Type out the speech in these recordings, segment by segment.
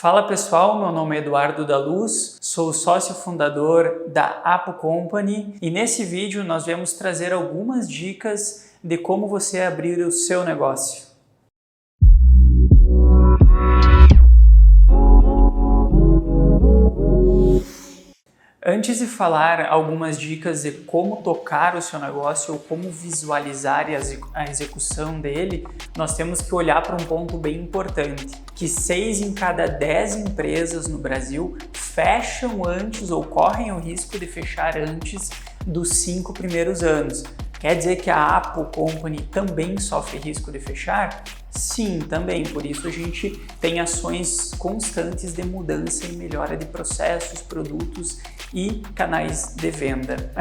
Fala pessoal, meu nome é Eduardo da Luz, sou sócio fundador da Apo Company e nesse vídeo nós vamos trazer algumas dicas de como você abrir o seu negócio. Antes de falar algumas dicas de como tocar o seu negócio ou como visualizar a execução dele, nós temos que olhar para um ponto bem importante, que 6 em cada 10 empresas no Brasil fecham antes ou correm o risco de fechar antes dos 5 primeiros anos. Quer dizer que a Apo Company também sofre risco de fechar? Sim, também. Por isso a gente tem ações constantes de mudança e melhora de processos, produtos e canais de venda.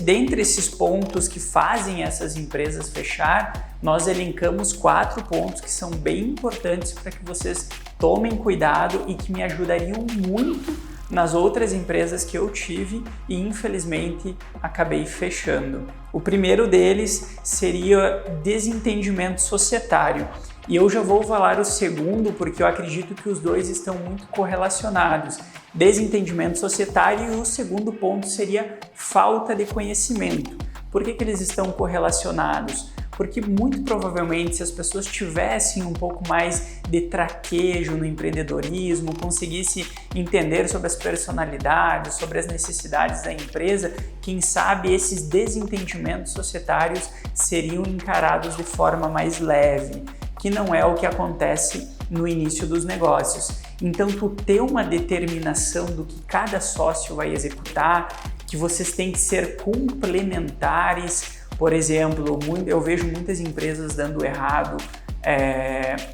Dentre esses pontos que fazem essas empresas fechar, nós elencamos 4 pontos que são bem importantes para que vocês tomem cuidado e que me ajudariam muito nas outras empresas que eu tive e infelizmente acabei fechando. O primeiro deles seria desentendimento societário. E eu já vou falar o segundo porque eu acredito que os dois estão muito correlacionados. Desentendimento societário e o segundo ponto seria falta de conhecimento. Por que eles estão correlacionados? Porque muito provavelmente se as pessoas tivessem um pouco mais de traquejo no empreendedorismo, conseguissem entender sobre as personalidades, sobre as necessidades da empresa, quem sabe esses desentendimentos societários seriam encarados de forma mais leve, que não é o que acontece no início dos negócios. Então, tu ter uma determinação do que cada sócio vai executar, que vocês têm que ser complementares. Por exemplo, eu vejo muitas empresas dando errado,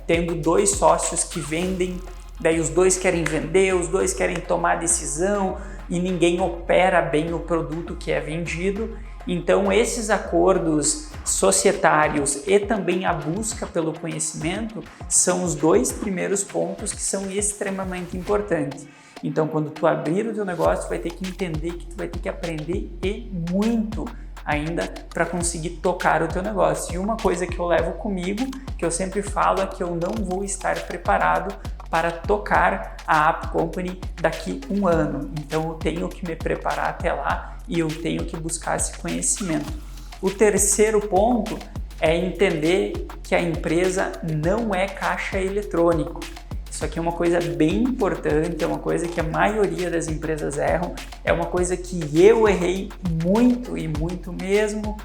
tendo 2 sócios que vendem, daí os 2 querem vender, os 2 querem tomar decisão e ninguém opera bem o produto que é vendido. Então, esses acordos societários e também a busca pelo conhecimento são os 2 primeiros pontos que são extremamente importantes. Então, quando tu abrir o teu negócio, tu vai ter que entender que tu vai ter que aprender e muito ainda para conseguir tocar o teu negócio. E uma coisa que eu levo comigo, que eu sempre falo, é que eu não vou estar preparado para tocar a Apo Company daqui um ano. Então eu tenho que me preparar até lá e eu tenho que buscar esse conhecimento. O terceiro ponto é entender que a empresa não é caixa eletrônico. Isso aqui é uma coisa bem importante, é uma coisa que a maioria das empresas erram, é uma coisa que eu errei muito e muito mesmo,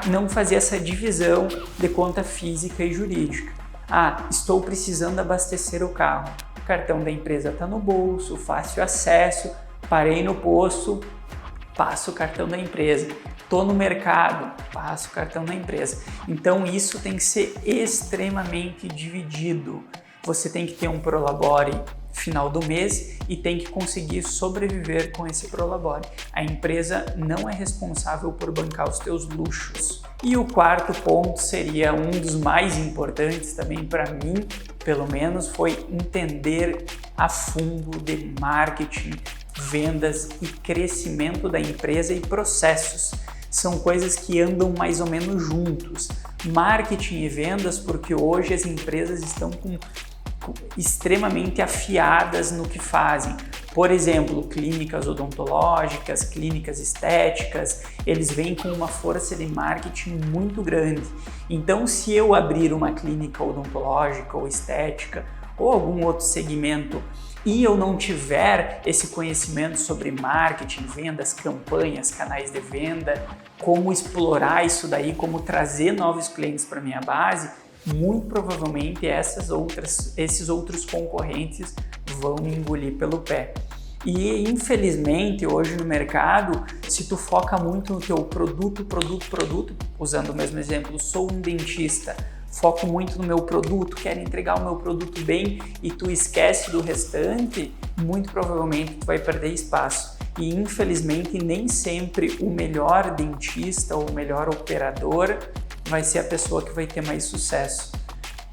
não fazer essa divisão de conta física e jurídica. Estou precisando abastecer o carro, o cartão da empresa está no bolso, fácil acesso, parei no posto, passo o cartão da empresa. Estou no mercado, passo o cartão da empresa. Então isso tem que ser extremamente dividido. Você tem que ter um prolabore final do mês e tem que conseguir sobreviver com esse prolabore. A empresa não é responsável por bancar os teus luxos. E o quarto ponto seria um dos mais importantes também para mim, pelo menos, foi entender a fundo de marketing, vendas e crescimento da empresa e processos. São coisas que andam mais ou menos juntos. Marketing e vendas, porque hoje as empresas estão extremamente afiadas no que fazem. Por exemplo, clínicas odontológicas, clínicas estéticas, eles vêm com uma força de marketing muito grande. Então, se eu abrir uma clínica odontológica ou estética ou algum outro segmento e eu não tiver esse conhecimento sobre marketing, vendas, campanhas, canais de venda, como explorar isso daí, como trazer novos clientes para minha base, muito provavelmente esses outros concorrentes vão me engolir pelo pé. E infelizmente hoje no mercado, se tu foca muito no teu produto, usando o mesmo exemplo, sou um dentista, foco muito no meu produto, quero entregar o meu produto bem e tu esquece do restante, muito provavelmente tu vai perder espaço. E infelizmente nem sempre o melhor dentista ou o melhor operador vai ser a pessoa que vai ter mais sucesso,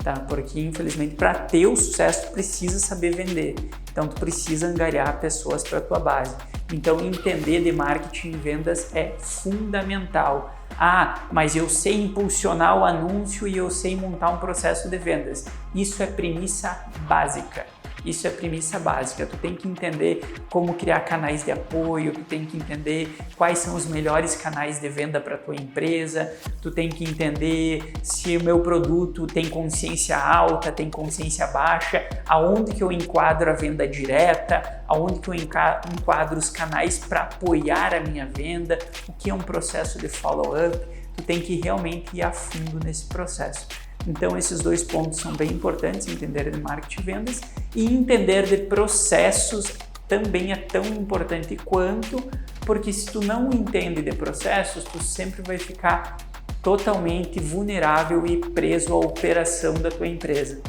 tá? Porque infelizmente para ter o sucesso tu precisa saber vender, então tu precisa angariar pessoas para a tua base. Então entender de marketing e vendas é fundamental. Ah, mas eu sei impulsionar o anúncio e eu sei montar um processo de vendas. Isso é premissa básica. Isso é premissa básica. Tu tem que entender como criar canais de apoio, tu tem que entender quais são os melhores canais de venda para tua empresa, tu tem que entender se o meu produto tem consciência alta, tem consciência baixa, aonde que eu enquadro a venda direta, aonde que eu enquadro os canais para apoiar a minha venda, o que é um processo de follow-up. Tu tem que realmente ir a fundo nesse processo. Então esses dois pontos são bem importantes, entender de marketing e vendas, e entender de processos também é tão importante quanto, porque se tu não entende de processos, tu sempre vai ficar totalmente vulnerável e preso à operação da tua empresa.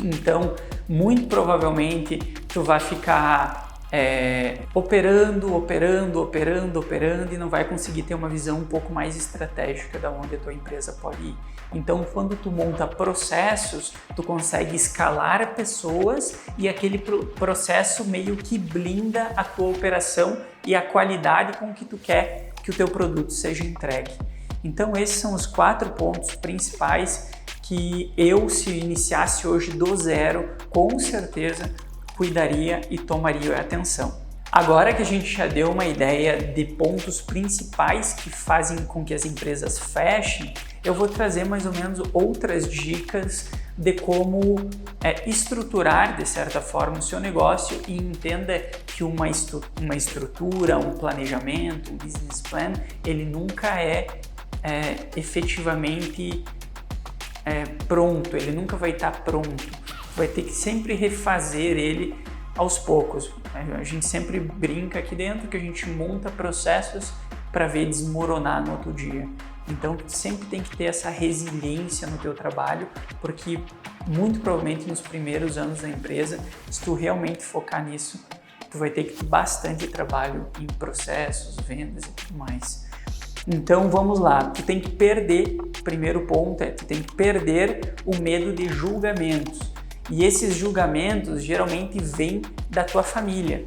Então, muito provavelmente, tu vai ficar operando e não vai conseguir ter uma visão um pouco mais estratégica de onde a tua empresa pode ir. Então, quando tu monta processos, tu consegue escalar pessoas e aquele processo meio que blinda a tua operação e a qualidade com que tu quer que o teu produto seja entregue. Então, esses são os 4 pontos principais que eu, se iniciasse hoje do zero, com certeza cuidaria e tomaria atenção. Agora que a gente já deu uma ideia de pontos principais que fazem com que as empresas fechem, eu vou trazer mais ou menos outras dicas de como estruturar, de certa forma, o seu negócio, e entenda que uma estrutura, um planejamento, um business plan, ele nunca é efetivamente pronto, ele nunca vai estar pronto. Vai ter que sempre refazer ele aos poucos. A gente sempre brinca aqui dentro que a gente monta processos para ver desmoronar no outro dia. Então, tu sempre tem que ter essa resiliência no teu trabalho, porque muito provavelmente nos primeiros anos da empresa, se tu realmente focar nisso, tu vai ter que ter bastante trabalho em processos, vendas e tudo mais. Então vamos lá, tu tem que perder, o primeiro ponto tu tem que perder o medo de julgamentos. E esses julgamentos geralmente vêm da tua família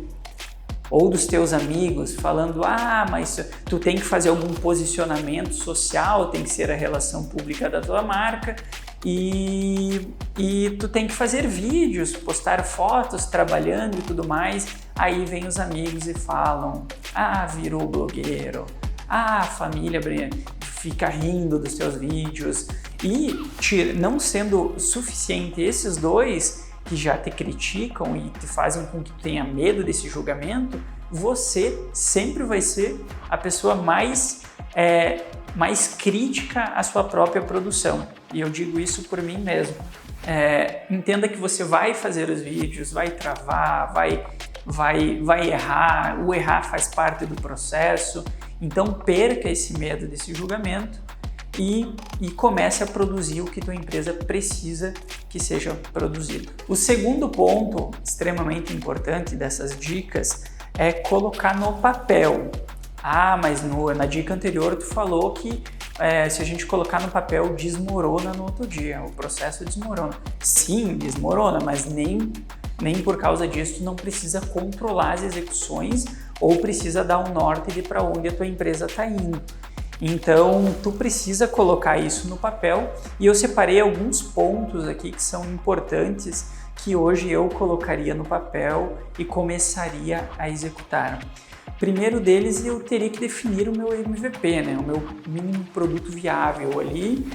ou dos teus amigos falando, mas tu tem que fazer algum posicionamento social, tem que ser a relação pública da tua marca e tu tem que fazer vídeos, postar fotos trabalhando e tudo mais. Aí vem os amigos e falam, virou blogueiro, a família fica rindo dos teus vídeos. E não sendo suficiente esses dois que já te criticam e te fazem com que tu tenha medo desse julgamento, você sempre vai ser a pessoa mais crítica à sua própria produção. E eu digo isso por mim mesmo. Entenda que você vai fazer os vídeos, vai travar, vai errar, o errar faz parte do processo. Então perca esse medo desse julgamento e comece a produzir o que tua empresa precisa que seja produzido. O segundo ponto extremamente importante dessas dicas é colocar no papel. Mas na dica anterior tu falou que se a gente colocar no papel desmorona no outro dia, o processo desmorona. Sim, desmorona, mas nem por causa disso tu não precisa controlar as execuções ou precisa dar um norte de para onde a tua empresa está indo. Então, tu precisa colocar isso no papel e eu separei alguns pontos aqui que são importantes que hoje eu colocaria no papel e começaria a executar. Primeiro deles, eu teria que definir o meu MVP, o meu mínimo produto viável ali.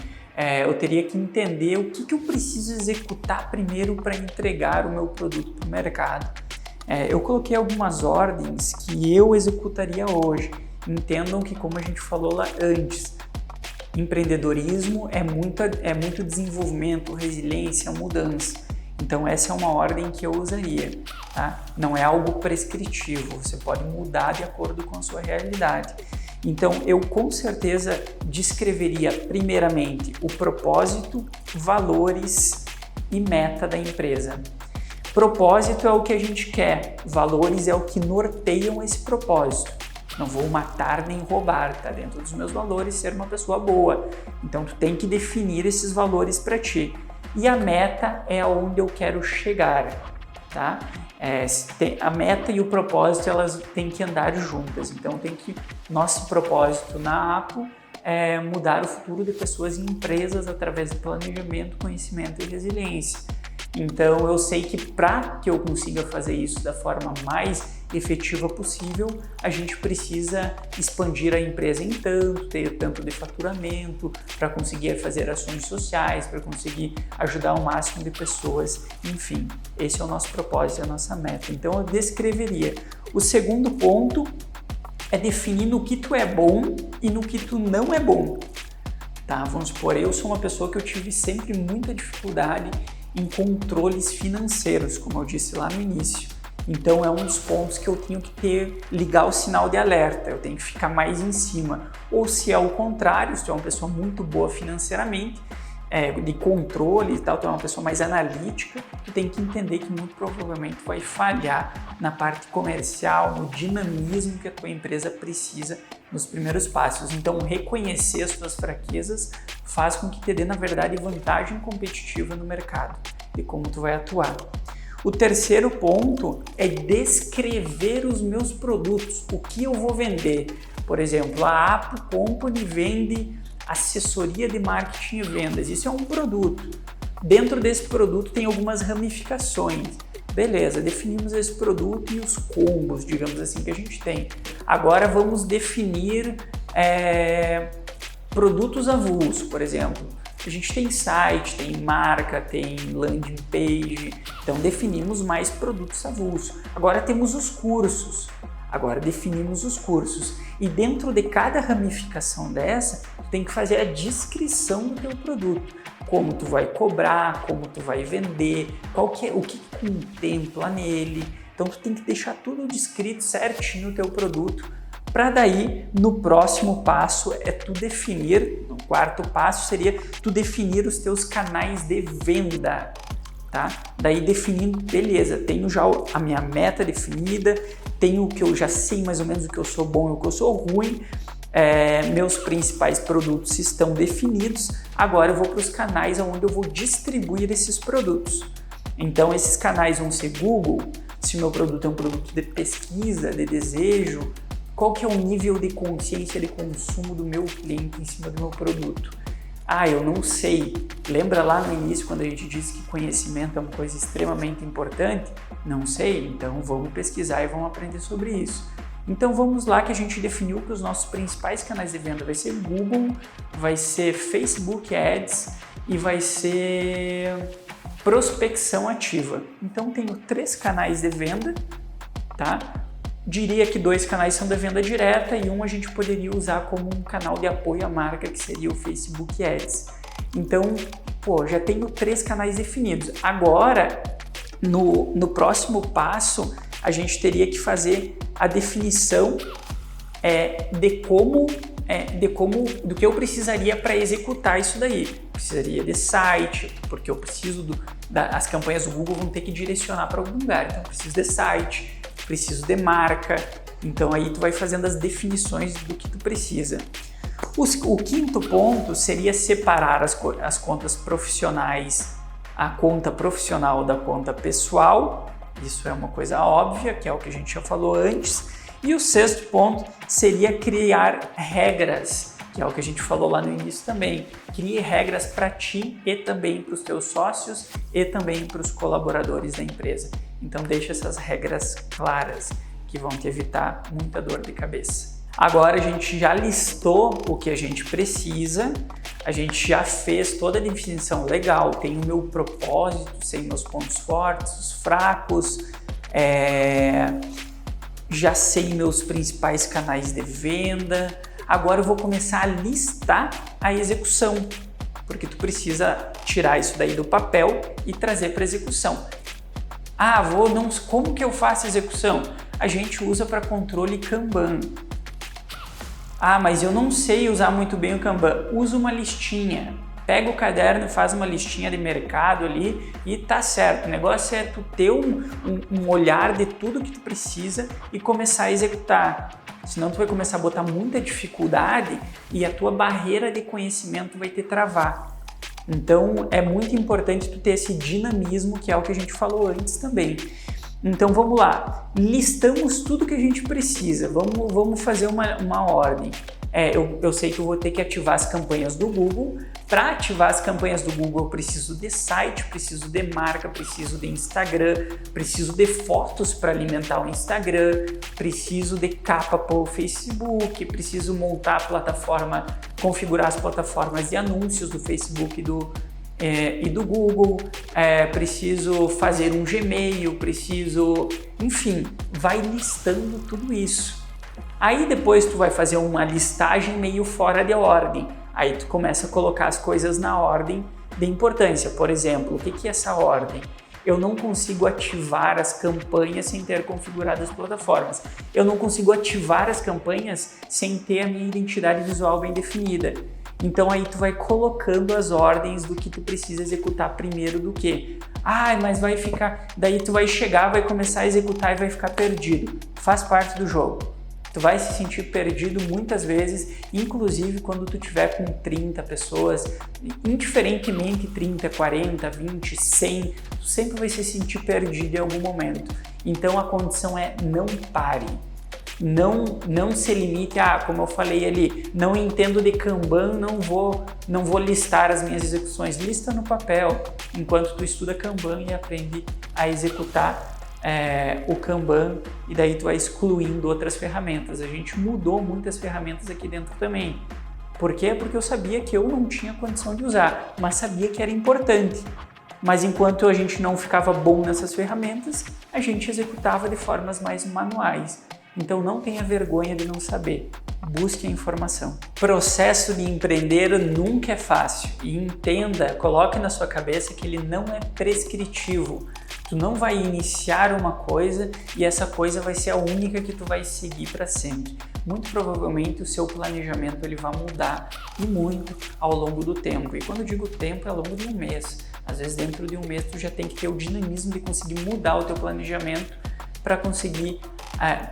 Eu teria que entender o que eu preciso executar primeiro para entregar o meu produto para o mercado. Eu coloquei algumas ordens que eu executaria hoje. Entendam que, como a gente falou lá antes, empreendedorismo é muito desenvolvimento, resiliência, mudança. Então essa é uma ordem que eu usaria, tá? Não é algo prescritivo, você pode mudar de acordo com a sua realidade. Então eu com certeza descreveria primeiramente o propósito, valores e meta da empresa. Propósito é o que a gente quer, valores é o que norteiam esse propósito. Não vou matar nem roubar, tá dentro dos meus valores ser uma pessoa boa. Então tu tem que definir esses valores para ti. E a meta é aonde eu quero chegar, tá? A meta e o propósito, elas têm que andar juntas. Então nosso propósito na Apo mudar o futuro de pessoas e empresas através de planejamento, conhecimento e resiliência. Então eu sei que para que eu consiga fazer isso da forma mais efetiva possível, a gente precisa expandir a empresa em tanto, ter tanto de faturamento, para conseguir fazer ações sociais, para conseguir ajudar o máximo de pessoas, enfim, esse é o nosso propósito, é a nossa meta. Então eu descreveria. O segundo ponto é definir no que tu é bom e no que tu não é bom. Tá? Vamos supor, eu sou uma pessoa que eu tive sempre muita dificuldade em controles financeiros, como eu disse lá no início. Então é um dos pontos que eu tenho que ligar o sinal de alerta, eu tenho que ficar mais em cima. Ou se é o contrário, se tu é uma pessoa muito boa financeiramente, de controle e tal, tu é uma pessoa mais analítica, tu tem que entender que muito provavelmente vai falhar na parte comercial, no dinamismo que a tua empresa precisa nos primeiros passos. Então reconhecer as tuas fraquezas faz com que te dê, na verdade, vantagem competitiva no mercado e como tu vai atuar. O terceiro ponto é descrever os meus produtos, o que eu vou vender. Por exemplo, a Apo Company vende assessoria de marketing e vendas. Isso é um produto. Dentro desse produto tem algumas ramificações. Beleza, definimos esse produto e os combos, digamos assim, que a gente tem. Agora vamos definir produtos avulsos, por exemplo. A gente tem site, tem marca, tem landing page, então definimos mais produtos avulsos. Agora temos os cursos. Agora definimos os cursos e dentro de cada ramificação dessa, tu tem que fazer a descrição do teu produto, como tu vai cobrar, como tu vai vender, o que contempla nele. Então tu tem que deixar tudo descrito certinho o teu produto, para daí no próximo passo tu definir, no quarto passo seria tu definir os teus canais de venda. Tá? Daí definindo, beleza, tenho já a minha meta definida, tenho o que eu já sei mais ou menos o que eu sou bom e o que eu sou ruim, meus principais produtos estão definidos, agora eu vou para os canais onde eu vou distribuir esses produtos. Então esses canais vão ser Google, se o meu produto é um produto de pesquisa, de desejo, qual que é o nível de consciência de consumo do meu cliente em cima do meu produto? Eu não sei. Lembra lá no início quando a gente disse que conhecimento é uma coisa extremamente importante? Não sei, então vamos pesquisar e vamos aprender sobre isso. Então vamos lá que a gente definiu que os nossos principais canais de venda vai ser Google, vai ser Facebook Ads e vai ser prospecção ativa. Então tenho 3 canais de venda, tá? Diria que 2 canais são de venda direta e um a gente poderia usar como um canal de apoio à marca, que seria o Facebook Ads. Então, já tenho 3 canais definidos. Agora, no próximo passo, a gente teria que fazer a definição do que eu precisaria para executar isso daí. Precisaria de site, porque eu preciso as campanhas do Google vão ter que direcionar para algum lugar, então eu preciso de site, preciso de marca, então aí tu vai fazendo as definições do que tu precisa. O quinto ponto seria separar as contas profissionais, a conta profissional da conta pessoal, isso é uma coisa óbvia, que é o que a gente já falou antes. E o sexto ponto seria criar regras, que é o que a gente falou lá no início também. Crie regras para ti e também para os teus sócios e também para os colaboradores da empresa. Então deixa essas regras claras que vão te evitar muita dor de cabeça. Agora a gente já listou o que a gente precisa, a gente já fez toda a definição legal, tem o meu propósito, sei meus pontos fortes, os fracos, já sei meus principais canais de venda. Agora eu vou começar a listar a execução, porque tu precisa tirar isso daí do papel e trazer para execução. Como que eu faço a execução? A gente usa para controle Kanban. Mas eu não sei usar muito bem o Kanban. Usa uma listinha. Pega o caderno, faz uma listinha de mercado ali e tá certo. O negócio é tu ter um olhar de tudo que tu precisa e começar a executar. Senão tu vai começar a botar muita dificuldade e a tua barreira de conhecimento vai te travar. Então é muito importante tu ter esse dinamismo, que é o que a gente falou antes também. Então vamos lá, listamos tudo que a gente precisa, vamos fazer uma ordem. eu sei que eu vou ter que ativar as campanhas do Google. Para ativar as campanhas do Google, eu preciso de site, preciso de marca, preciso de Instagram, preciso de fotos para alimentar o Instagram, preciso de capa para o Facebook, preciso montar a plataforma, configurar as plataformas de anúncios do Facebook e do Google, preciso fazer um Gmail, enfim, vai listando tudo isso. Aí depois tu vai fazer uma listagem meio fora de ordem. Aí tu começa a colocar as coisas na ordem de importância. Por exemplo, o que é essa ordem? Eu não consigo ativar as campanhas sem ter configurado as plataformas. Eu não consigo ativar as campanhas sem ter a minha identidade visual bem definida. Então aí tu vai colocando as ordens do que tu precisa executar primeiro do que. Mas vai ficar... Daí tu vai chegar, vai começar a executar e vai ficar perdido. Faz parte do jogo. Tu vai se sentir perdido muitas vezes, inclusive quando tu tiver com 30 pessoas, indiferentemente 30, 40, 20, 100, tu sempre vai se sentir perdido em algum momento. Então a condição é não pare. Não se limite a, como eu falei ali, não entendo de Kanban, não vou listar as minhas execuções. Lista no papel, enquanto tu estuda Kanban e aprende a executar o Kanban, e daí tu vai excluindo outras ferramentas. A gente mudou muitas ferramentas aqui dentro também. Por quê? Porque eu sabia que eu não tinha condição de usar, mas sabia que era importante. Mas enquanto a gente não ficava bom nessas ferramentas, a gente executava de formas mais manuais. Então não tenha vergonha de não saber, busque a informação. Processo de empreender nunca é fácil e entenda, coloque na sua cabeça que ele não é prescritivo. Tu não vai iniciar uma coisa e essa coisa vai ser a única que tu vai seguir para sempre. Muito provavelmente o seu planejamento ele vai mudar e muito ao longo do tempo. E quando eu digo tempo é ao longo de um mês. Às vezes dentro de um mês tu já tem que ter o dinamismo de conseguir mudar o teu planejamento para conseguir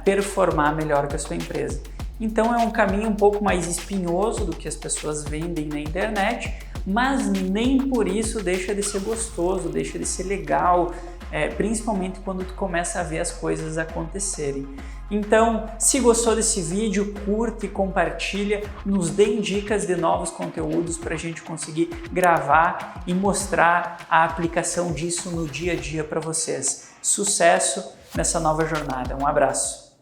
performar melhor com a sua empresa. Então é um caminho um pouco mais espinhoso do que as pessoas vendem na internet, mas nem por isso deixa de ser gostoso, deixa de ser legal, principalmente quando tu começa a ver as coisas acontecerem. Então, se gostou desse vídeo, curte e compartilha, nos deem dicas de novos conteúdos para a gente conseguir gravar e mostrar a aplicação disso no dia a dia para vocês. Sucesso nessa nova jornada. Um abraço!